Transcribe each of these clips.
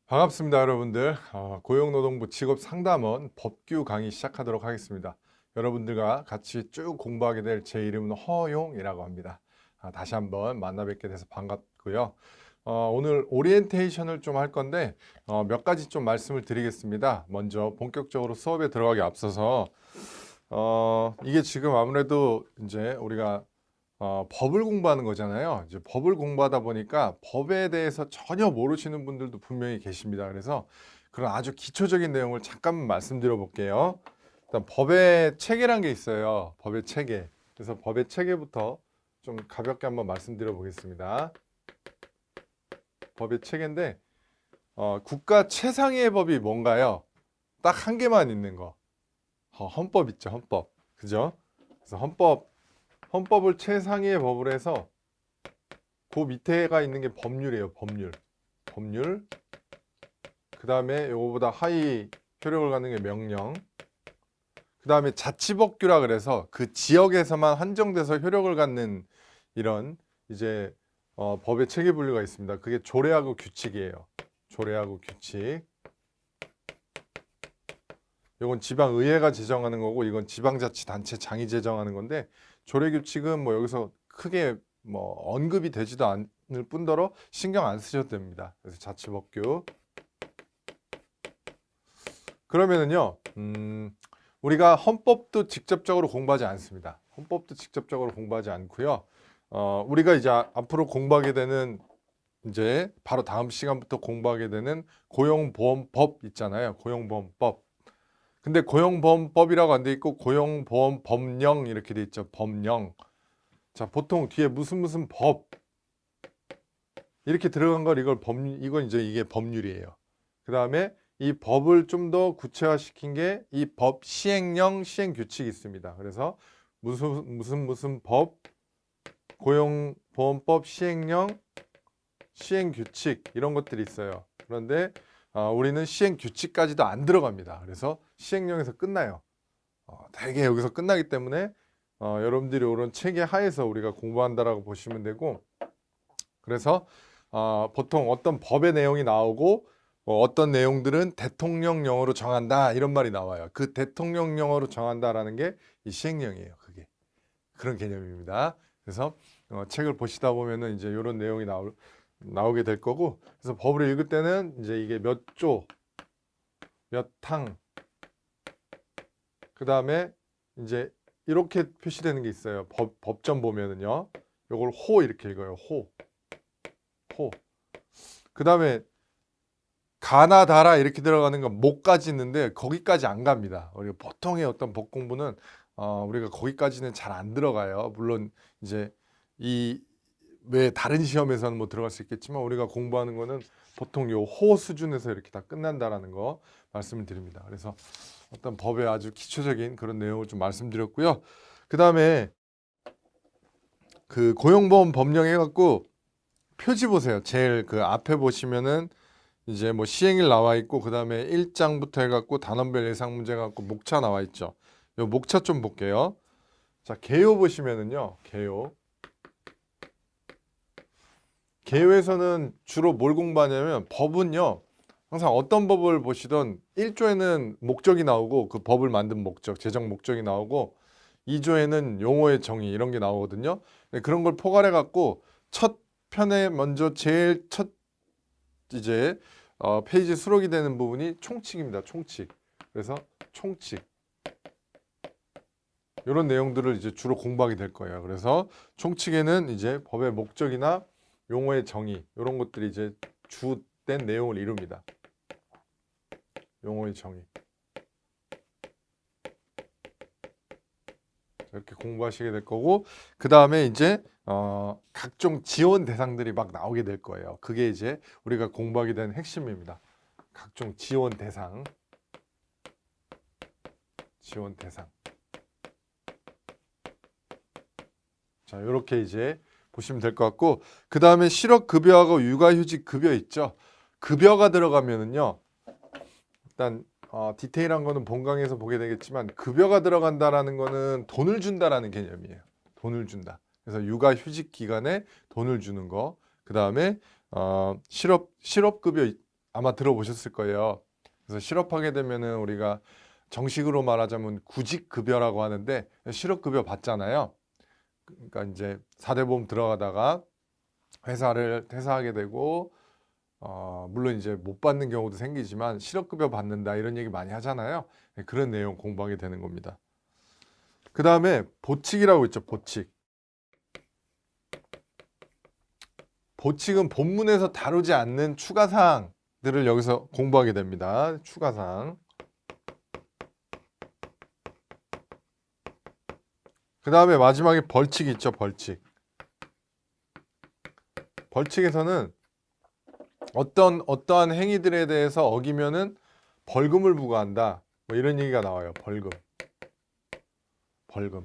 반갑습니다, 여러분들. 고용노동부 직업상담원 법규 강의 시작하도록 하겠습니다. 여러분들과 같이 쭉 공부하게 될 제 이름은 허용이라고 합니다. 다시 한번 만나 뵙게 돼서 반갑고요. 오늘 오리엔테이션을 좀 할 건데 몇 가지 좀 말씀을 드리겠습니다. 먼저 본격적으로 수업에 들어가기 앞서서 이게 지금 아무래도 이제 우리가 법을 공부하는 거잖아요. 이제 법을 공부하다 보니까 법에 대해서 전혀 모르시는 분들도 분명히 계십니다. 그래서 그런 아주 기초적인 내용을 잠깐 말씀드려 볼게요. 일단 법의 체계란 게 있어요. 법의 체계. 그래서 법의 체계부터 좀 가볍게 한번 말씀드려 보겠습니다. 법의 체계인데 국가 최상위의 법이 뭔가요? 딱 한 개만 있는 거. 헌법 있죠, 헌법. 그죠? 그래서 헌법을 최상위의 법으로 해서 그 밑에가 있는 게 법률이에요. 법률. 그 다음에 요거보다 하위 효력을 갖는 게 명령. 그 다음에 자치법규라 그래서 그 지역에서만 한정돼서 효력을 갖는 이런 이제 법의 체계 분류가 있습니다. 그게 조례하고 규칙이에요. 조례하고 규칙. 이건 지방의회가 제정하는 거고 이건 지방자치단체 장이 제정하는 건데 조례 규칙은 뭐 여기서 크게 뭐 언급이 되지도 않을 뿐더러 신경 안 쓰셔도 됩니다. 그래서 자치법규. 그러면은요, 우리가 헌법도 직접적으로 공부하지 않습니다. 헌법도 직접적으로 공부하지 않고요. 우리가 이제 앞으로 공부하게 되는 이제 바로 다음 시간부터 공부하게 되는 고용보험법 있잖아요. 고용보험법. 근데 고용보험법이라고 안 돼 있고 고용보험법령 이렇게 돼 있죠. 법령. 자, 보통 뒤에 무슨 법 이렇게 들어간 걸 이건 이제 이게 법률이에요. 그다음에 이 법을 좀 더 구체화시킨 게 이 법 시행령 시행규칙이 있습니다. 그래서 무슨 법 고용보험법 시행령 시행규칙 이런 것들이 있어요. 그런데 우리는 시행규칙까지도 안 들어갑니다. 그래서 시행령에서 끝나요. 대개 여기서 끝나기 때문에 여러분들이 이런 체계 하에서 우리가 공부한다라고 보시면 되고 그래서 보통 어떤 법의 내용이 나오고 어떤 내용들은 대통령령으로 정한다 이런 말이 나와요. 그 대통령령으로 정한다라는 게 이 시행령이에요. 그게 그런 개념입니다. 그래서 책을 보시다 보면은 이제 이런 내용이 나오게 될 거고 그래서 법을 읽을 때는 이제 이게 몇 조, 몇 항, 그 다음에 이제 이렇게 표시되는 게 있어요. 법전 보면은요. 요걸 호 이렇게 읽어요. 호. 그 다음에 가나다라 이렇게 들어가는 건 목까지 있는데 거기까지 안 갑니다. 우리가 보통의 어떤 법 공부는 우리가 거기까지는 잘 안 들어가요. 물론 이제 이 왜 다른 시험에서는 뭐 들어갈 수 있겠지만 우리가 공부하는 거는 보통 요 호 수준에서 이렇게 다 끝난다라는 거 말씀을 드립니다. 그래서 어떤 법의 아주 기초적인 그런 내용을 좀 말씀드렸고요. 그 다음에 그 고용보험 법령 해갖고 표지 보세요. 제일 그 앞에 보시면은 이제 뭐 시행일 나와 있고 그 다음에 1장부터 해갖고 단원별 예상 문제 갖고 목차 나와 있죠. 요 목차 좀 볼게요. 자, 개요 보시면은요. 개요에서는 주로 뭘 공부하냐면 법은요. 항상 어떤 법을 보시던 1조에는 목적이 나오고 그 법을 만든 목적, 제정 목적이 나오고 2조에는 용어의 정의 이런 게 나오거든요. 그런 걸 포괄해 갖고 첫 편에 먼저 제일 첫 이제 페이지 수록이 되는 부분이 총칙입니다. 총칙. 그래서 총칙. 이런 내용들을 이제 주로 공부하게 될 거예요. 그래서 총칙에는 이제 법의 목적이나 용어의 정의 이런 것들이 이제 주된 내용을 이룹니다. 용어의 정의. 이렇게 공부하시게 될 거고 그 다음에 이제 각종 지원 대상들이 막 나오게 될 거예요. 그게 이제 우리가 공부하게 된 핵심입니다. 각종 지원 대상. 자, 이렇게 이제 보시면 될 것 같고 그 다음에 실업급여하고 육아휴직급여 있죠. 급여가 들어가면은요. 일단 디테일한 거는 본강에서 보게 되겠지만 급여가 들어간다라는 거는 돈을 준다라는 개념이에요. 돈을 준다. 그래서 육아휴직 기간에 돈을 주는 거. 그 다음에 실업급여 아마 들어보셨을 거예요. 그래서 실업하게 되면은 우리가 정식으로 말하자면 구직급여라고 하는데 실업급여 받잖아요. 그러니까 이제 4대 보험 들어가다가 회사를 퇴사하게 되고 물론 이제 못 받는 경우도 생기지만 실업급여 받는다 이런 얘기 많이 하잖아요. 그런 내용 공부하게 되는 겁니다. 그 다음에 보칙이라고 있죠. 보칙. 보칙은 본문에서 다루지 않는 추가사항들을 여기서 공부하게 됩니다. 추가사항. 그 다음에 마지막에 벌칙이 있죠. 벌칙. 벌칙에서는 어떠한 행위들에 대해서 어기면은 벌금을 부과한다. 뭐 이런 얘기가 나와요. 벌금.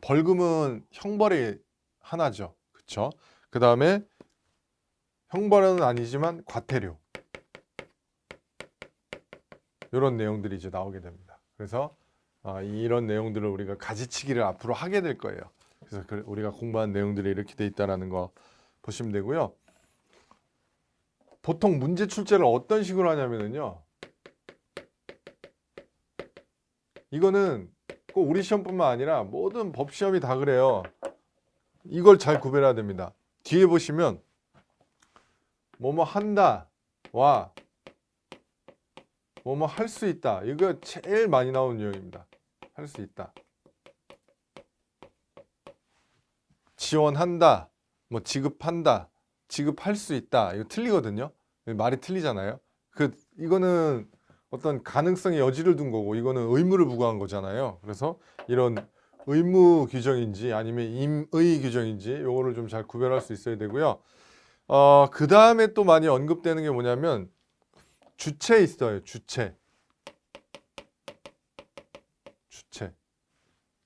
벌금은 형벌이 하나죠. 그쵸? 그 다음에 형벌은 아니지만 과태료. 이런 내용들이 이제 나오게 됩니다. 그래서 이런 내용들을 우리가 가지치기를 앞으로 하게 될 거예요. 그래서 우리가 공부한 내용들이 이렇게 돼 있다는 거 보시면 되고요. 보통 문제 출제를 어떤 식으로 하냐면요. 이거는 꼭 우리 시험뿐만 아니라 모든 법 시험이 다 그래요. 이걸 잘 구별해야 됩니다. 뒤에 보시면 뭐뭐 한다와 뭐뭐 할 수 있다. 이거 제일 많이 나오는 내용입니다. 할 수 있다. 지원한다. 뭐 지급한다. 지급할 수 있다. 이거 틀리거든요. 말이 틀리잖아요. 이거는 어떤 가능성의 여지를 둔 거고 이거는 의무를 부과한 거잖아요. 그래서 이런 의무 규정인지 아니면 임의 규정인지 요거를 좀 잘 구별할 수 있어야 되고요. 그 다음에 또 많이 언급되는 게 뭐냐면 주체 있어요. 주체.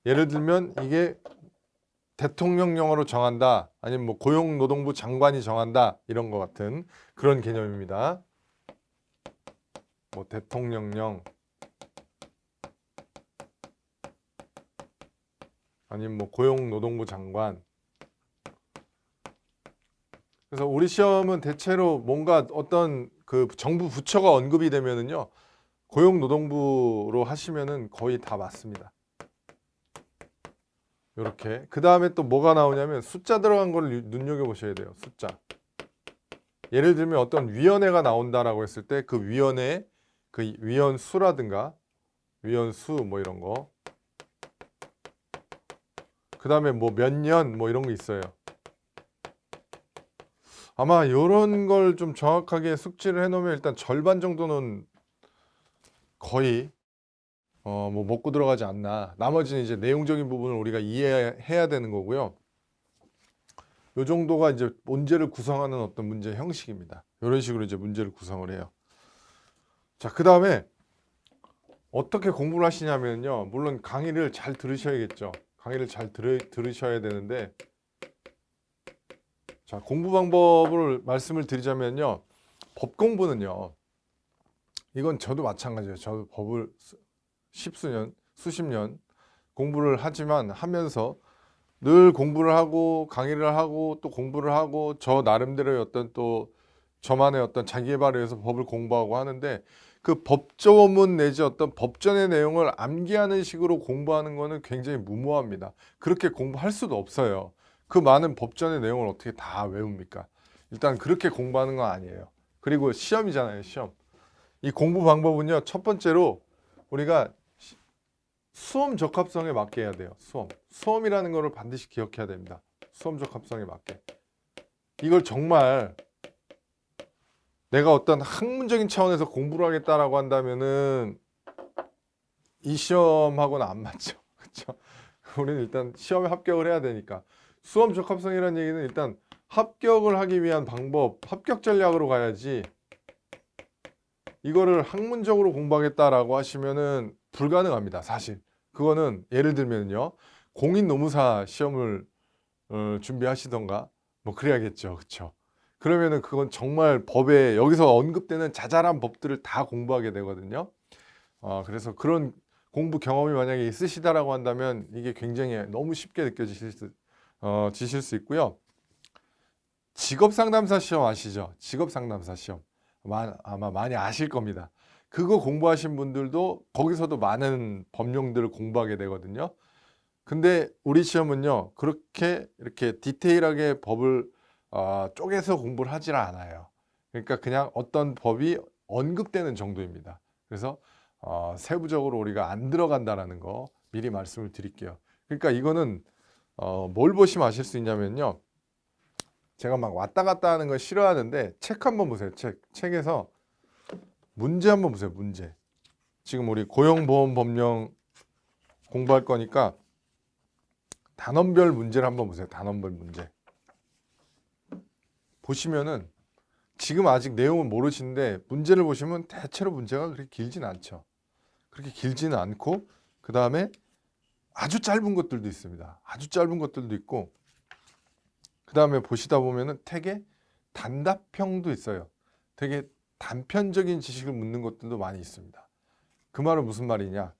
예를 들면 이게 대통령령으로 정한다. 아니면 뭐 고용노동부 장관이 정한다. 이런 것 같은 그런 개념입니다. 뭐 대통령령 아니면 뭐 고용노동부 장관. 그래서 우리 시험은 대체로 뭔가 어떤 그 정부 부처가 언급이 되면은요. 고용노동부로 하시면은 거의 다 맞습니다. 이렇게. 그 다음에 또 뭐가 나오냐면 숫자 들어간 거를 눈여겨보셔야 돼요. 숫자. 예를 들면 어떤 위원회가 나온다라고 했을 때 그 위원회, 그 위원수라든가 위원수 뭐 이런 거. 그 다음에 뭐 몇 년 뭐 이런 거 있어요. 아마 이런 걸 좀 정확하게 숙지를 해놓으면 일단 절반 정도는 거의 뭐 먹고 들어가지 않나. 나머지는 이제 내용적인 부분을 우리가 이해해야 되는 거고요. 요 정도가 이제 문제를 구성하는 어떤 문제 형식입니다. 이런 식으로 이제 문제를 구성을 해요. 자, 그 다음에 어떻게 공부를 하시냐면요. 물론 강의를 잘 들으셔야겠죠. 강의를 잘 들으셔야 되는데, 자, 공부 방법을 말씀을 드리자면요. 법 공부는요. 이건 저도 마찬가지예요. 저도 법을 수십 년 공부를 하지만 하면서 늘 공부를 하고 강의를 하고 또 공부를 하고 저 나름대로의 어떤 또 저만의 어떤 자기개발을 위해서 법을 공부하고 하는데 그 법조문 내지 어떤 법전의 내용을 암기하는 식으로 공부하는 거는 굉장히 무모합니다. 그렇게 공부할 수도 없어요. 그 많은 법전의 내용을 어떻게 다 외웁니까? 일단 그렇게 공부하는 건 아니에요. 그리고 시험이잖아요, 시험. 이 공부 방법은요, 첫 번째로 우리가 수험 적합성에 맞게 해야 돼요. 수험이라는 거를 반드시 기억해야 됩니다. 수험 적합성에 맞게. 이걸 정말 내가 어떤 학문적인 차원에서 공부를 하겠다라고 한다면은 이 시험하고는 안 맞죠. 그렇죠? 우리는 일단 시험에 합격을 해야 되니까. 수험 적합성이라는 얘기는 일단 합격을 하기 위한 방법, 합격 전략으로 가야지. 이거를 학문적으로 공부하겠다라고 하시면은 불가능합니다. 사실. 그거는 예를 들면요. 공인노무사 시험을 준비하시던가 뭐 그래야겠죠. 그렇죠? 그러면은 그건 정말 법에 여기서 언급되는 자잘한 법들을 다 공부하게 되거든요. 그래서 그런 공부 경험이 만약에 있으시다라고 한다면 이게 굉장히 너무 쉽게 지실 수 있고요. 직업상담사 시험 아시죠? 직업상담사 시험. 아마 많이 아실 겁니다. 그거 공부하신 분들도 거기서도 많은 법령들을 공부하게 되거든요. 근데 우리 시험은요, 그렇게 이렇게 디테일하게 법을 쪼개서 공부를 하질 않아요. 그러니까 그냥 어떤 법이 언급되는 정도입니다. 그래서 세부적으로 우리가 안 들어간다라는 거 미리 말씀을 드릴게요. 그러니까 이거는 뭘 보시면 아실 수 있냐면요, 제가 막 왔다 갔다 하는 걸 싫어하는데 책 한번 보세요. 책에서 문제 한번 보세요. 문제. 지금 우리 고용보험법령 공부할 거니까 단원별 문제를 한번 보세요. 단원별 문제. 보시면은 지금 아직 내용은 모르시는데 문제를 보시면 대체로 문제가 그렇게 길진 않죠. 그렇게 길지는 않고 그 다음에 아주 짧은 것들도 있습니다. 아주 짧은 것들도 있고 그 다음에 보시다 보면은 되게 단답형도 있어요. 되게 단편적인 지식을 묻는 것들도 많이 있습니다. 그 말은 무슨 말이냐?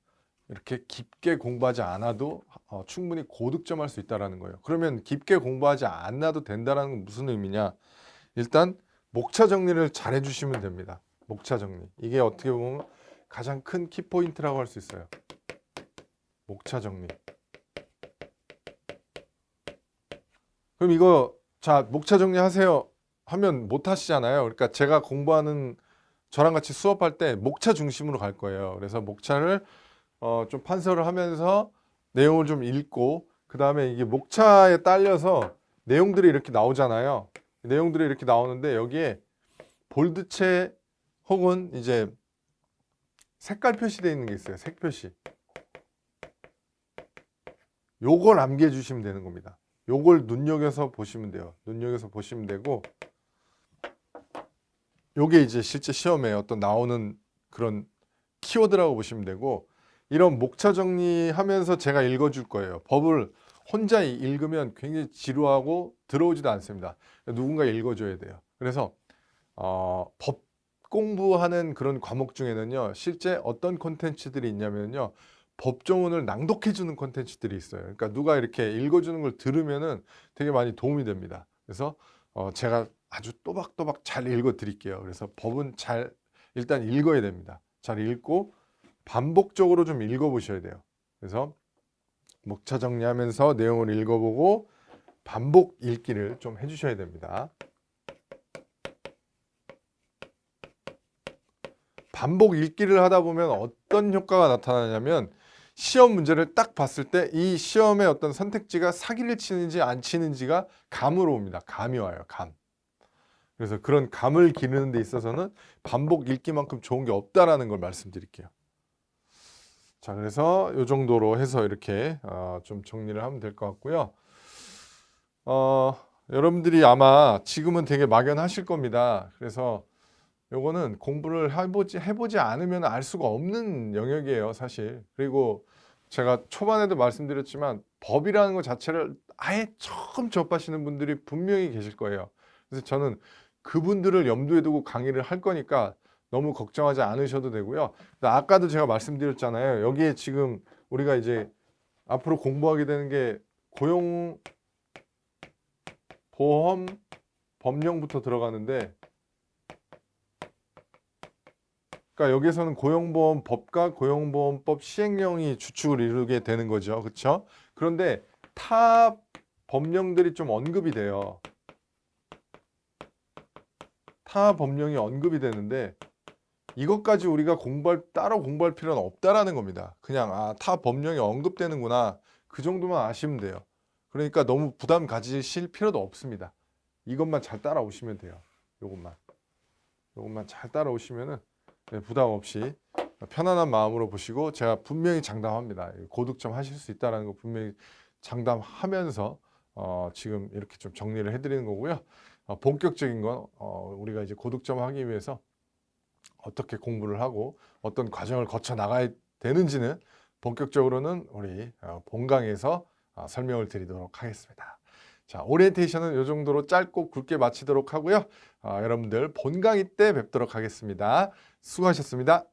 이렇게 깊게 공부하지 않아도 충분히 고득점할 수 있다는 거예요. 그러면 깊게 공부하지 않아도 된다는 건 무슨 의미냐? 일단 목차 정리를 잘 해주시면 됩니다. 목차 정리. 이게 어떻게 보면 가장 큰 키포인트라고 할 수 있어요. 목차 정리. 그럼 이거 자 목차 정리하세요 하면 못 하시잖아요. 그러니까 제가 공부하는 저랑 같이 수업할 때 목차 중심으로 갈 거예요. 그래서 목차를 좀 판서를 하면서 내용을 좀 읽고 그 다음에 이게 목차에 딸려서 내용들이 이렇게 나오잖아요. 내용들이 이렇게 나오는데 여기에 볼드체 혹은 이제 색깔 표시되어 있는 게 있어요. 색 표시. 요걸 남겨주시면 되는 겁니다. 요걸 눈여겨서 보시면 돼요. 눈여겨서 보시면 되고 요게 이제 실제 시험에 어떤 나오는 그런 키워드라고 보시면 되고 이런 목차 정리하면서 제가 읽어줄 거예요. 법을 혼자 읽으면 굉장히 지루하고 들어오지도 않습니다. 누군가 읽어줘야 돼요. 그래서 법 공부하는 그런 과목 중에는요, 실제 어떤 콘텐츠들이 있냐면요, 법조문을 낭독해주는 콘텐츠들이 있어요. 그러니까 누가 이렇게 읽어주는 걸 들으면은 되게 많이 도움이 됩니다. 그래서 제가 아주 또박또박 잘 읽어드릴게요. 그래서 법은 잘 일단 읽어야 됩니다. 잘 읽고 반복적으로 좀 읽어보셔야 돼요. 그래서 목차 정리하면서 내용을 읽어보고 반복 읽기를 좀 해주셔야 됩니다. 반복 읽기를 하다 보면 어떤 효과가 나타나냐면 시험 문제를 딱 봤을 때 이 시험의 어떤 선택지가 사기를 치는지 안 치는지가 감으로 옵니다. 감이 와요. 감. 그래서 그런 감을 기르는 데 있어서는 반복 읽기만큼 좋은 게 없다라는 걸 말씀드릴게요. 자, 그래서 이 정도로 해서 이렇게 좀 정리를 하면 될 것 같고요. 여러분들이 아마 지금은 되게 막연하실 겁니다. 그래서 요거는 공부를 해보지 않으면 알 수가 없는 영역이에요, 사실. 그리고 제가 초반에도 말씀드렸지만 법이라는 것 자체를 아예 처음 접하시는 분들이 분명히 계실 거예요. 그래서 저는 그분들을 염두에 두고 강의를 할 거니까 너무 걱정하지 않으셔도 되고요. 아까도 제가 말씀드렸잖아요. 여기에 지금 우리가 이제 앞으로 공부하게 되는 게 고용보험 법령부터 들어가는데 그러니까 여기서는 고용보험법과 고용보험법 시행령이 주축을 이루게 되는 거죠. 그렇죠? 그런데 타 법령들이 좀 언급이 돼요. 타 법령이 언급이 되는데 이것까지 우리가 따로 공부할 필요는 없다라는 겁니다. 그냥 타 법령이 언급되는구나. 그 정도만 아시면 돼요. 그러니까 너무 부담 가지실 필요도 없습니다. 이것만 잘 따라오시면 돼요. 요것만 잘 따라오시면은 부담 없이 편안한 마음으로 보시고 제가 분명히 장담합니다. 고득점 하실 수 있다는 거 분명히 장담하면서 지금 이렇게 좀 정리를 해드리는 거고요. 본격적인 건 우리가 이제 고득점 하기 위해서 어떻게 공부를 하고 어떤 과정을 거쳐 나가야 되는지는 본격적으로는 우리 본강에서 설명을 드리도록 하겠습니다. 자, 오리엔테이션은 이 정도로 짧고 굵게 마치도록 하고요. 여러분들 본강의 때 뵙도록 하겠습니다. 수고하셨습니다.